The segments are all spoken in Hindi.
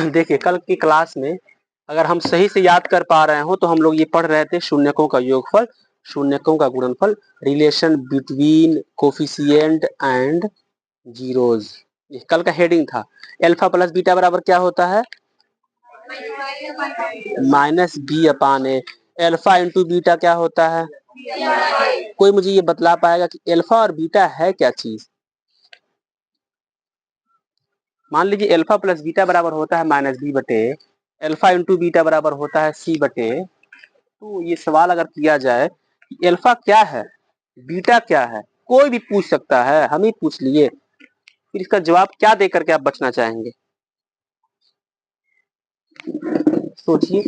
देखिए कल की क्लास में अगर हम सही से याद कर पा रहे हो तो हम लोग ये पढ़ रहे थे शून्यकों का योगफल, शून्यकों का गुणनफल, relation between coefficient and zeros. ये कल का हेडिंग था। अल्फा प्लस बीटा बराबर क्या होता है? माइनस बी अपान ए। अल्फा इंटू बीटा क्या होता है? कोई मुझे ये बतला पाएगा कि अल्फा और बीटा है क्या चीज? मान लीजिए अल्फा प्लस बीटा बराबर होता है माइनस बी बटे, अल्फा इंटू बीटा बराबर होता है सी बटे। तो ये सवाल अगर किया जाए कि अल्फा क्या है, बीटा क्या है, कोई भी पूछ सकता है, हम ही पूछ लिए, फिर इसका जवाब क्या देकर के आप बचना चाहेंगे? सोचिए।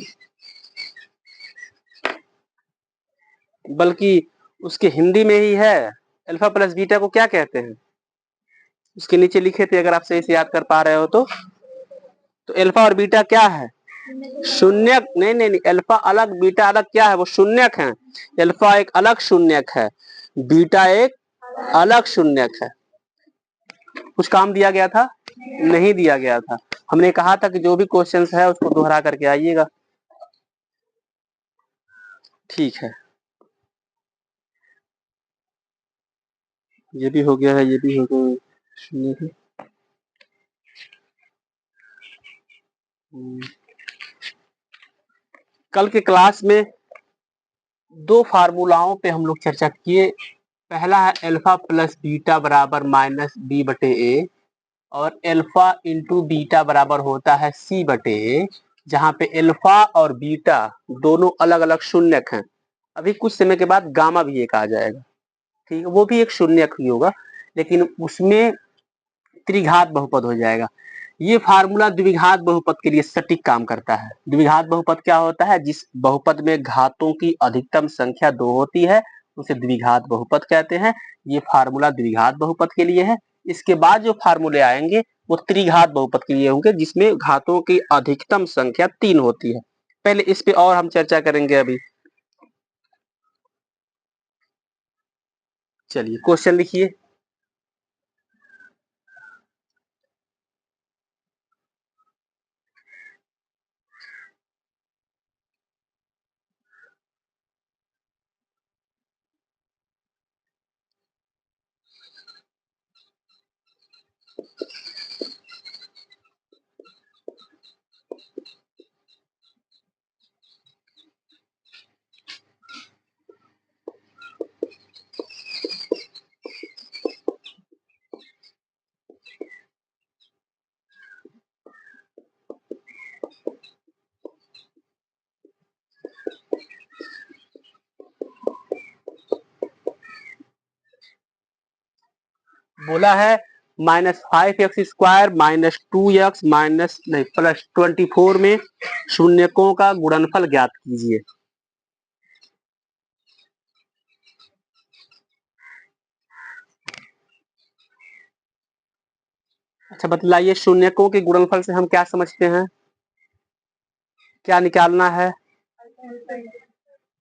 बल्कि उसके हिंदी में ही है। अल्फा प्लस बीटा को क्या कहते हैं? उसके नीचे लिखे थे, अगर आप सही से याद कर पा रहे हो तो अल्फा और बीटा क्या है? शून्यक। नहीं नहीं नहीं, अल्फा अलग बीटा अलग, क्या है वो? शून्यक है। अल्फा एक अलग शून्यक है, बीटा एक अलग शून्यक है। कुछ काम दिया गया था? नहीं दिया गया था। हमने कहा था कि जो भी क्वेश्चंस है उसको दोहरा करके आइएगा। ठीक है, ये भी हो गया है, ये भी हो गया। शून्य है। कल के क्लास में दो फार्मूलाओं पे हम लोग चर्चा किए। पहला है अल्फा प्लस बीटा बराबर माइनस बी बटे ए, और अल्फा इंटू बीटा बराबर होता है सी बटे ए, जहां पे अल्फा और बीटा दोनों अलग अलग शून्यक हैं। अभी कुछ समय के बाद गामा भी एक आ जाएगा, ठीक है, वो भी एक शून्यक ही होगा, लेकिन उसमें त्रिघात बहुपद हो जाएगा। ये फार्मूला द्विघात बहुपद के लिए सटीक काम करता है। द्विघात बहुपद क्या होता है? जिस बहुपद में घातों की अधिकतम संख्या 2 होती है उसे द्विघात बहुपद कहते हैं। ये फार्मूला द्विघात बहुपद के लिए है। इसके बाद जो फार्मूले आएंगे वो त्रिघात बहुपद के लिए होंगे, जिसमें घातों की अधिकतम संख्या 3 होती है। पहले इस पे और हम चर्चा करेंगे अभी। चलिए क्वेश्चन लिखिए। बोला है -5x² -2x माइनस नहीं +24 में शून्यकों का गुणनफल ज्ञात कीजिए। अच्छा बतलाइए, शून्यकों के गुणनफल से हम क्या समझते हैं? क्या निकालना है?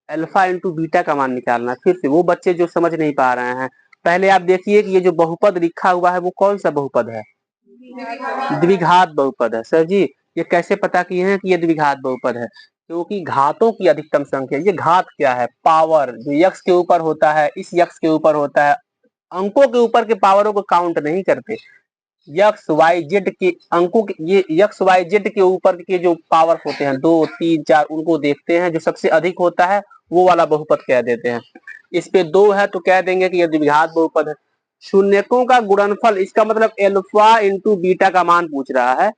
अल्फा इंटू बीटा का मान निकालना है। फिर से वो बच्चे जो समझ नहीं पा रहे हैं, पहले आप देखिए कि ये जो बहुपद लिखा हुआ है वो कौन सा बहुपद है? द्विघात बहुपद है। सर जी ये कैसे पता किए हैं कि ये द्विघात बहुपद है? क्योंकि घातों की अधिकतम संख्या, ये घात क्या है? पावर जो यक्स के ऊपर होता है, इस यक्स के ऊपर होता है। अंकों के ऊपर के पावरों को काउंट नहीं करते। यक्स वाई जेड के अंकों के, ये यक्स वाई जेड के ऊपर के जो पावर होते हैं 2 3 4, उनको देखते हैं, जो सबसे अधिक होता है वो वाला बहुपद कह देते हैं। इस पे 2 है तो कह देंगे कि ये द्विघात बहुपद है। शून्यकों का गुणनफल, इसका मतलब अल्फा इंटू बीटा का मान पूछ रहा है,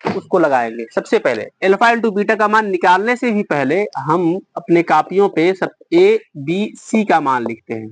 उसको लगाएंगे। सबसे पहले अल्फा इंटू बीटा का मान निकालने से भी पहले हम अपने कापियों पे सब ए बी सी का मान लिखते हैं।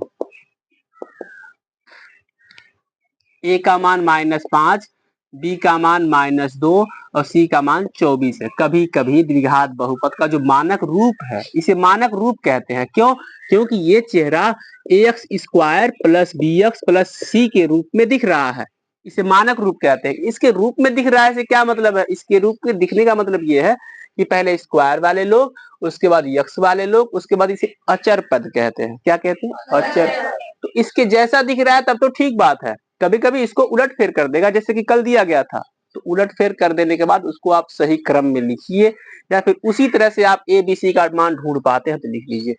ए का मान -5, बी का मान -2 और सी का मान 24 है। कभी कभी द्विघात बहुपद का जो मानक रूप है, इसे मानक रूप कहते हैं। क्यों? क्योंकि ये चेहरा ax² प्लस bx प्लस सी के रूप में दिख रहा है, इसे मानक रूप कहते हैं। इसके रूप में दिख रहा है से क्या मतलब है? इसके रूप में दिखने का मतलब ये है कि पहले स्क्वायर वाले लोग, उसके बाद यक्स वाले लोग, उसके बाद इसे अचर पद कहते हैं। क्या कहते हैं? अचर। तो इसके जैसा दिख रहा है तब तो ठीक बात है। कभी कभी इसको उलट फेर कर देगा, जैसे कि कल दिया गया था। तो उलट फेर कर देने के बाद उसको आप सही क्रम में लिखिए, या फिर उसी तरह से आप ए बी सी का मान ढूंढ पाते हैं तो लिख लीजिए।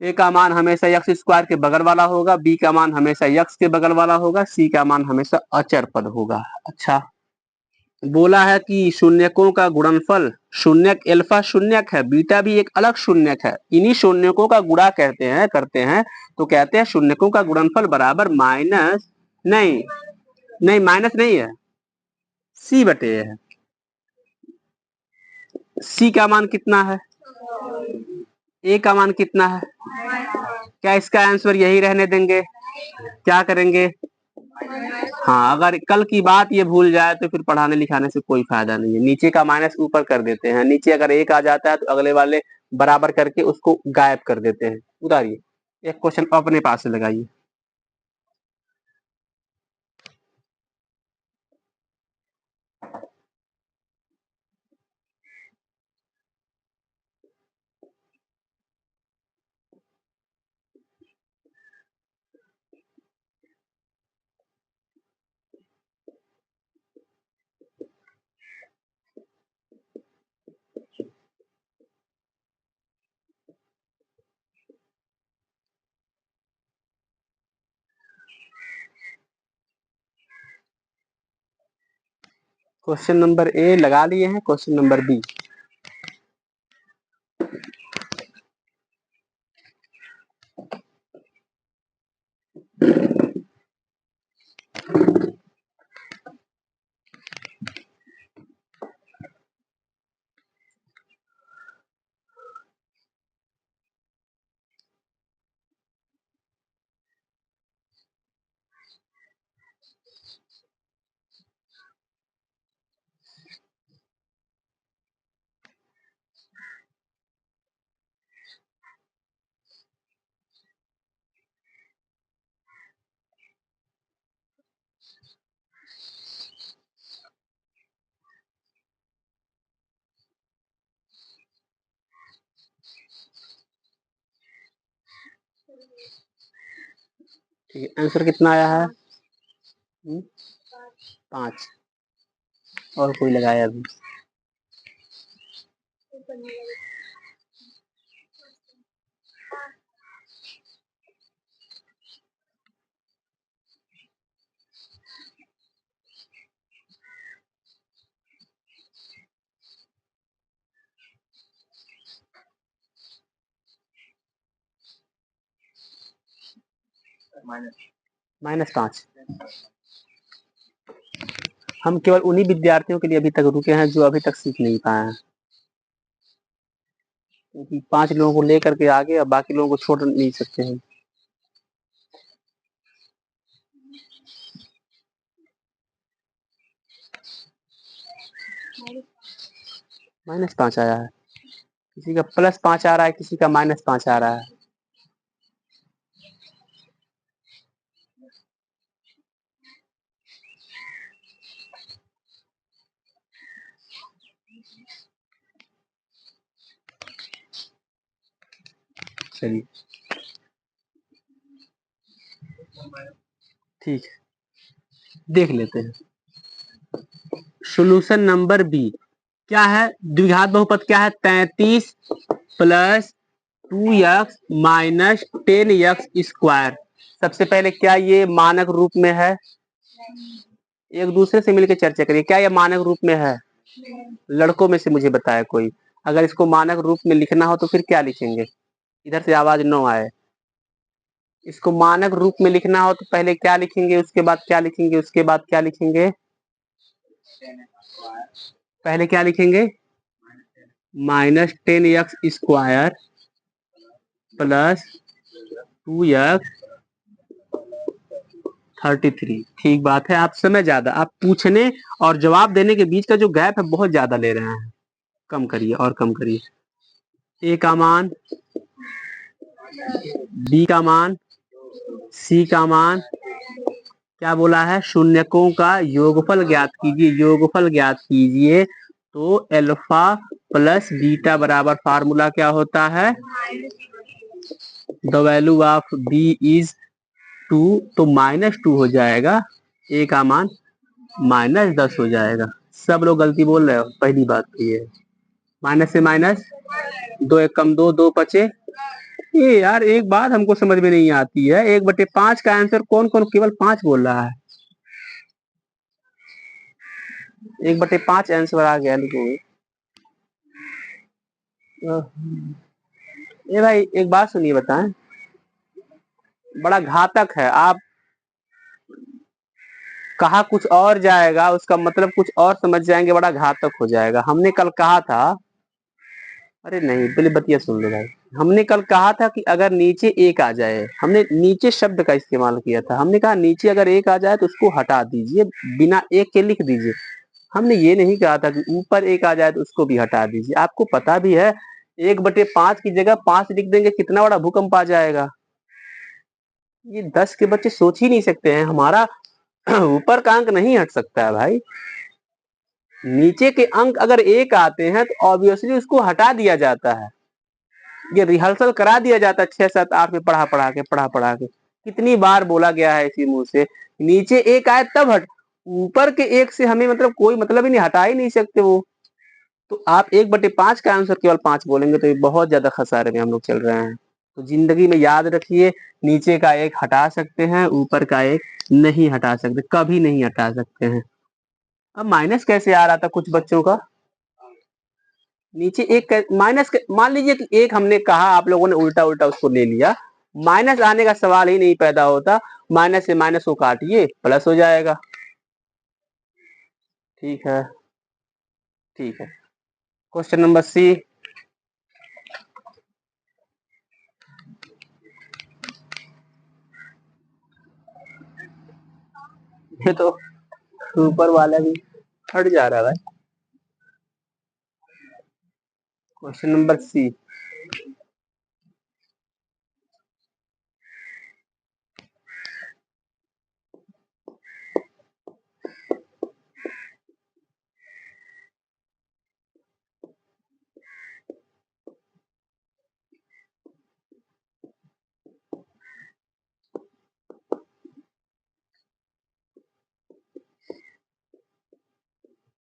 ए का मान हमेशा यक्स स्क्वायर के बगल वाला होगा, बी का मान हमेशा यक्स के बगल वाला होगा, सी का मान हमेशा अचर पद होगा। अच्छा, बोला है कि शून्यकों का गुणनफल, शून्यक अल्फा शून्यक है, बीटा भी एक अलग शून्यक है, इन्हीं शून्यकों का गुणा करते हैं तो कहते हैं शून्यकों का गुणनफल बराबर माइनस, नहीं नहीं माइनस नहीं है, सी बटे है। सी का मान कितना है? ए का मान कितना है? क्या इसका आंसर यही रहने देंगे? क्या करेंगे? हाँ, अगर कल की बात ये भूल जाए तो फिर पढ़ाने लिखाने से कोई फायदा नहीं है। नीचे का माइनस ऊपर कर देते हैं, नीचे अगर एक आ जाता है तो अगले वाले बराबर करके उसको गायब कर देते हैं। उतारिए, एक क्वेश्चन अपने पास से लगाइए। क्वेश्चन नंबर ए लगा लिए हैं, क्वेश्चन नंबर बी। ठीक है, आंसर कितना आया है? 5। और कोई लगाया अभी? -5। हम केवल उन्हीं विद्यार्थियों के लिए अभी तक रुके हैं जो अभी तक सीख नहीं पाए हैं, क्योंकि 5 लोगों को लेकर के आगे, और बाकी लोगों को छोड़ नहीं सकते हैं। -5 आया है, किसी का +5 आ रहा है, किसी का -5 आ रहा है। चलिए ठीक है, देख लेते हैं। सोल्यूशन नंबर बी क्या है? द्विघात बहुपद क्या है? 33 प्लस 2x माइनस 10x²। सबसे पहले क्या ये मानक रूप में है? एक दूसरे से मिलकर चर्चा करिए, क्या ये मानक रूप में है? लड़कों में से मुझे बताया कोई, अगर इसको मानक रूप में लिखना हो तो फिर क्या लिखेंगे? इधर से आवाज न आए। इसको मानक रूप में लिखना हो तो पहले क्या लिखेंगे, उसके बाद क्या लिखेंगे, उसके बाद क्या लिखेंगे? पहले क्या लिखेंगे? -10x² plus 2x 33। ठीक बात है, आप समय ज्यादा, आप पूछने और जवाब देने के बीच का जो गैप है बहुत ज्यादा ले रहे हैं। कम करिए और कम करिए। ए का मान, बी का मान, सी का मान, क्या बोला है, शून्यकों का योगफल ज्ञात कीजिए, योगफल ज्ञात कीजिए। तो अल्फा प्लस बीटा बराबर फार्मूला क्या होता है, the value of B is 2, तो -2 हो जाएगा, ए का मान -10 हो जाएगा। सब लोग गलती बोल रहे हो, पहली बात तो ये माइनस से माइनस, 2 एक कम 2, 2 बचे। ये यार एक बात हमको समझ में नहीं आती है, 1/5 का आंसर कौन कौन केवल 5 बोल रहा है। 1/5 आंसर आ गया लिखो। ये भाई एक बात सुनिए, बताएं, बड़ा घातक है। आप कहा कुछ और जाएगा, उसका मतलब कुछ और समझ जाएंगे, बड़ा घातक हो जाएगा। हमने कल कहा था, अरे नहीं पहले बतिया सुन लो भाई। हमने कल कहा था कि अगर नीचे एक आ जाए, हमने नीचे शब्द का इस्तेमाल किया था, हमने कहा नीचे अगर एक आ जाए तो उसको हटा दीजिए, बिना एक के लिख दीजिए। हमने ये नहीं कहा था कि ऊपर एक आ जाए तो उसको भी हटा दीजिए। आपको पता भी है 1/5 की जगह 5 लिख देंगे, कितना बड़ा भूकंप आ जाएगा। ये 10 के बच्चे सोच ही नहीं सकते हैं, हमारा ऊपर का अंक नहीं हट सकता है भाई। नीचे के अंक अगर एक आते हैं तो ऑब्वियसली उसको हटा दिया जाता है। ये रिहर्सल करा दिया जाता है 6, 7, 8 में पढ़ा पढ़ा के कितनी बार बोला गया है इसी मुंह से, नीचे एक आए तब हट, ऊपर के एक से हमें मतलब कोई मतलब ही नहीं, हटा ही नहीं सकते वो। तो आप 1/5 का आंसर केवल 5 बोलेंगे तो ये बहुत ज्यादा खसारे में हम लोग चल रहे हैं। तो जिंदगी में याद रखिए, नीचे का एक हटा सकते हैं, ऊपर का एक नहीं हटा सकते, कभी नहीं हटा सकते हैं। अब माइनस कैसे आ रहा था कुछ बच्चों का, नीचे एक माइनस, मान लीजिए कि एक हमने कहा, आप लोगों ने उल्टा उल्टा उसको ले लिया, माइनस आने का सवाल ही नहीं पैदा होता। माइनस से माइनस को काटिए, प्लस हो जाएगा। ठीक है, ठीक है। क्वेश्चन नंबर सी, ये तो ऊपर वाला भी हट जा रहा है। Question number C,